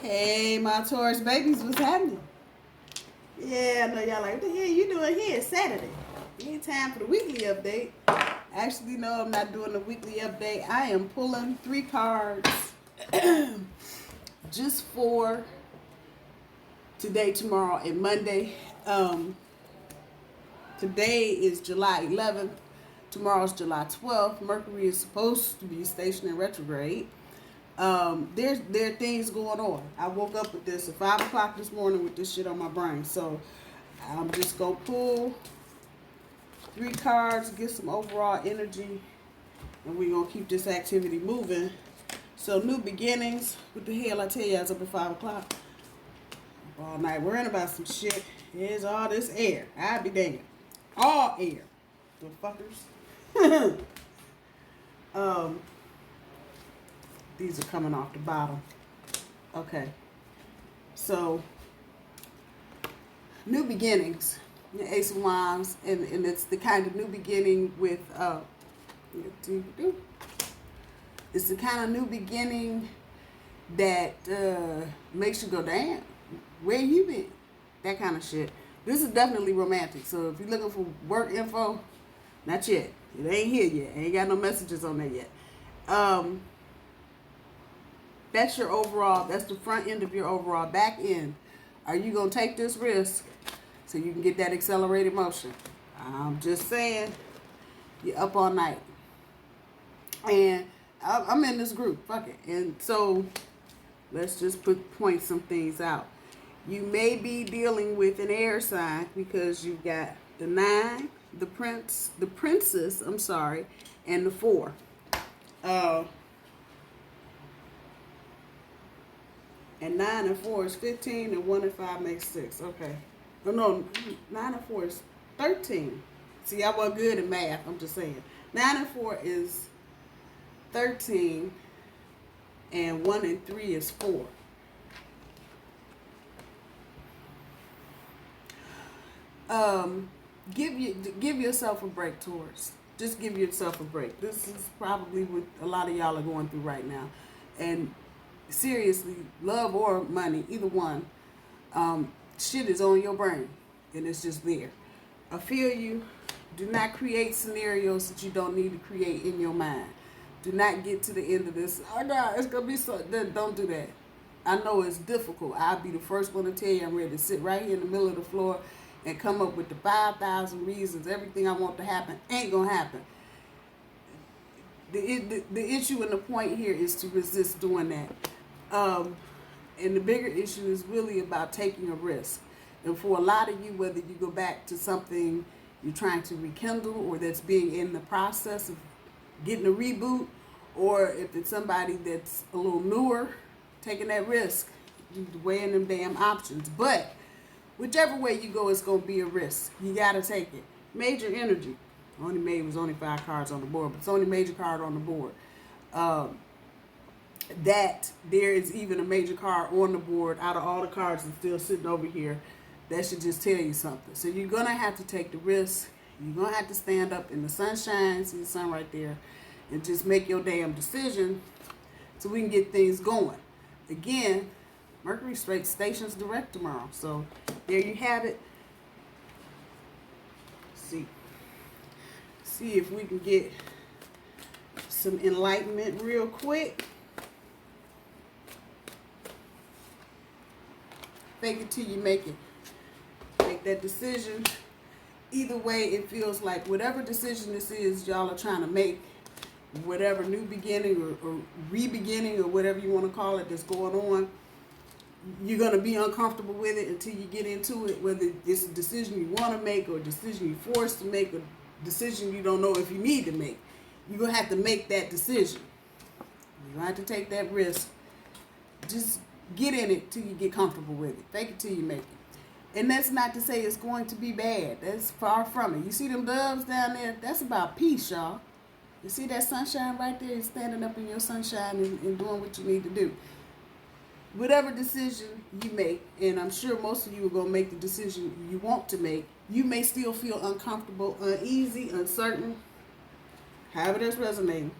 Hey, my Taurus babies, what's happening? Yeah, I know y'all like, what the hell you doing here? It's Saturday. Ain't time for the weekly update. Actually, no, I'm not doing the weekly update. I am pulling 3 cards just for today, tomorrow, and Monday. Today is July 11th. Tomorrow's July 12th. Mercury is supposed to be stationed in retrograde. There are things going on. I woke up with this at 5 o'clock this morning with this shit on my brain. So I'm just going to pull 3 cards, get some overall energy, and we're going to keep this activity moving. So new beginnings. What the hell I tell you, I was up at 5 o'clock all night worrying about some shit. Here's all this air. I'd be damned. All air. The fuckers. These are coming off the bottom. Okay. So, new beginnings. The Ace of Wands. And it's the kind of new beginning with, it's the kind of new beginning that makes you go, damn, where you been? That kind of shit. This is definitely romantic. So if you're looking for work info, not yet. It ain't here yet. Ain't got no messages on there yet. That's your overall, that's the front end of your overall. Back end, are you going to take this risk so you can get that accelerated motion? I'm just saying, you're up all night. And I'm in this group, fuck it. And so, let's just point some things out. You may be dealing with an air sign because you've got the 9, the princess, and the 4. And 9 and 4 is 15, and 1 and 5 makes 6. Okay. No, 9 and 4 is 13. See, I wasn't good at math. I'm just saying. 9 and 4 is 13, and 1 and 3 is 4. Give yourself a break, Taurus. Just give yourself a break. This is probably what a lot of y'all are going through right now. And seriously, love or money, either one, shit is on your brain. And it's just there. I feel you. Do not create scenarios that you don't need to create in your mind. Do not get to the end of this. Oh, God, it's going to be so... Don't do that. I know it's difficult. I'll be the first one to tell you I'm ready to sit right here in the middle of the floor and come up with the 5,000 reasons everything I want to happen ain't going to happen. The issue and the point here is to resist doing that. And the bigger issue is really about taking a risk. And for a lot of you, whether you go back to something you're trying to rekindle or that's being in the process of getting a reboot, or if it's somebody that's a little newer, taking that risk, weighing them damn options. But whichever way you go, it's going to be a risk. You got to take it. Major energy. Was only 5 cards on the board, but it's only major card on the board. That there is even a major card on the board out of all the cards that's still sitting over here. That should just tell you something. So you're going to have to take the risk. You're going to have to stand up in the sunshine, see the sun right there, and just make your damn decision so we can get things going. Again, Mercury straight stations direct tomorrow. So there you have it. See if we can get some enlightenment real quick. Fake it till you make it. Make that decision. Either way, it feels like whatever decision this is y'all are trying to make, whatever new beginning or re-beginning or whatever you want to call it that's going on, you're going to be uncomfortable with it until you get into it, whether it's a decision you want to make or a decision you're forced to make or a decision you don't know if you need to make. You're going to have to make that decision. You're going to have to take that risk. Just get in it till you get comfortable with it. Fake it till you make it. And that's not to say it's going to be bad. That's far from it. You see them doves down there? That's about peace, y'all. You see that sunshine right there? You're standing up in your sunshine and doing what you need to do. Whatever decision you make, and I'm sure most of you are going to make the decision you want to make, you may still feel uncomfortable, uneasy, uncertain, however that's resonating.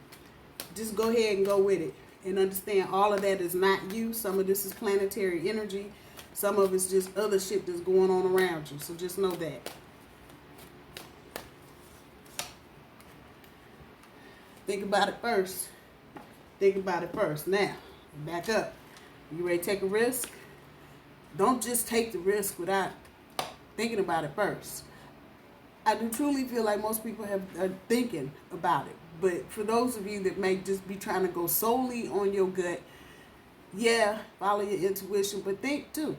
Just go ahead and go with it. and understand all of that is not you. Some of this is planetary energy. Some of it's just other shit that's going on around you. So just know that. Think about it first. Think about it first. Now, back up. You ready to take a risk? Don't just take the risk without thinking about it first. I do truly feel like most people are thinking about it. But for those of you that may just be trying to go solely on your gut, yeah, follow your intuition, but think too.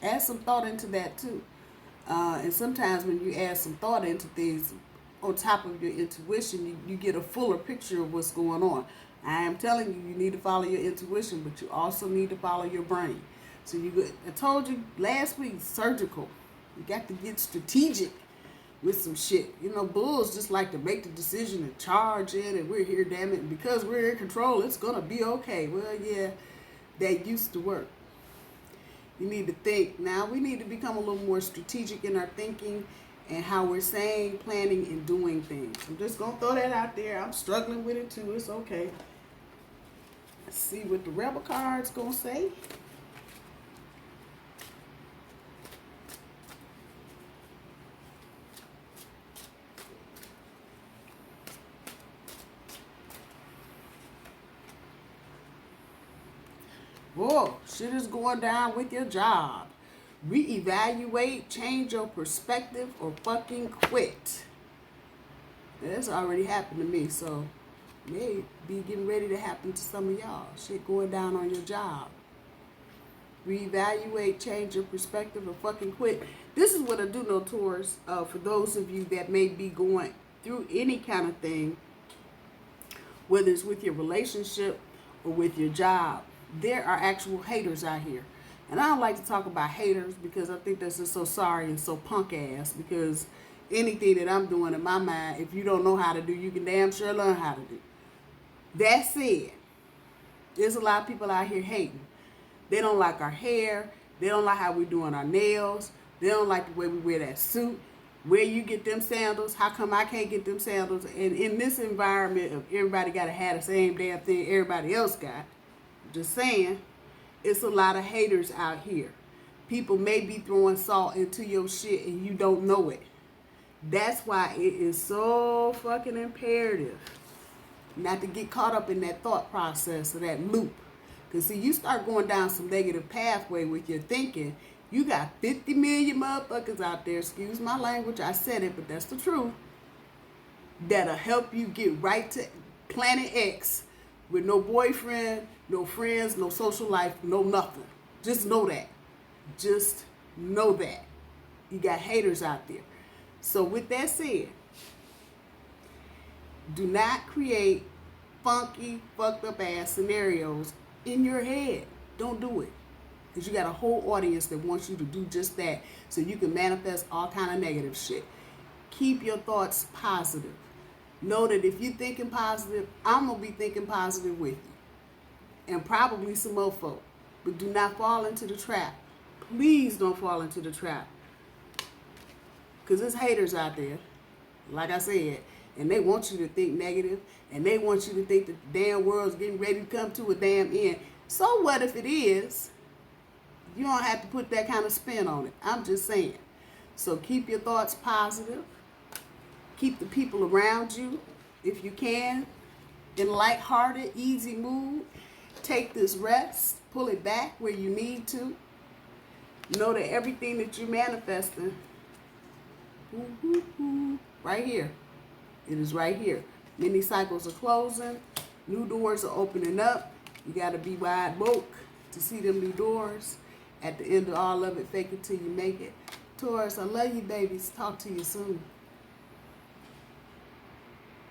Add some thought into that too. And sometimes when you add some thought into things on top of your intuition, you get a fuller picture of what's going on. I am telling you, you need to follow your intuition, but you also need to follow your brain. So I told you last week, surgical. You got to get strategic with some shit. You know, bulls just like to make the decision and charge in, and we're here, damn it. And because we're in control, it's going to be okay. Well, yeah, that used to work. You need to think. Now, we need to become a little more strategic in our thinking and how we're saying, planning, and doing things. I'm just going to throw that out there. I'm struggling with it too. It's okay. Let's see what the Rebel card's going to say. Whoa, shit is going down with your job. Reevaluate, change your perspective, or fucking quit. That's already happened to me, so may be getting ready to happen to some of y'all. Shit going down on your job. Reevaluate, change your perspective, or fucking quit. This is what I do know, Taurus, for those of you that may be going through any kind of thing, whether it's with your relationship or with your job. There are actual haters out here. And I don't like to talk about haters because I think that's just so sorry and so punk ass, because anything that I'm doing in my mind, if you don't know how to do, you can damn sure learn how to do. That said, there's a lot of people out here hating. They don't like our hair. They don't like how we're doing our nails. They don't like the way we wear that suit. Where you get them sandals? How come I can't get them sandals? And in this environment of everybody got to have the same damn thing everybody else got, just saying, it's a lot of haters out here. People may be throwing salt into your shit and you don't know it. That's why it is so fucking imperative not to get caught up in that thought process or that loop. Because see, you start going down some negative pathway with your thinking, you got 50 million motherfuckers out there, excuse my language, I said it, but that's the truth, that'll help you get right to planet X with no boyfriend, no friends, no social life, no nothing. Just know that. Just know that. You got haters out there. So with that said, do not create funky, fucked up ass scenarios in your head. Don't do it. Because you got a whole audience that wants you to do just that so you can manifest all kind of negative shit. Keep your thoughts positive. Know that if you're thinking positive, I'm going to be thinking positive with you. And probably some more folk. But do not fall into the trap. Please don't fall into the trap. Because there's haters out there, like I said, and they want you to think negative, and they want you to think that the damn world's getting ready to come to a damn end. So what if it is? You don't have to put that kind of spin on it. I'm just saying. So keep your thoughts positive. Keep the people around you, if you can, in lighthearted, easy mood. Take this rest. Pull it back where you need to. Know that everything that you're manifesting, right here. It is right here. Many cycles are closing. New doors are opening up. You got to be wide woke to see them new doors. At the end of all of it, fake it till you make it. Taurus, I love you, babies. Talk to you soon.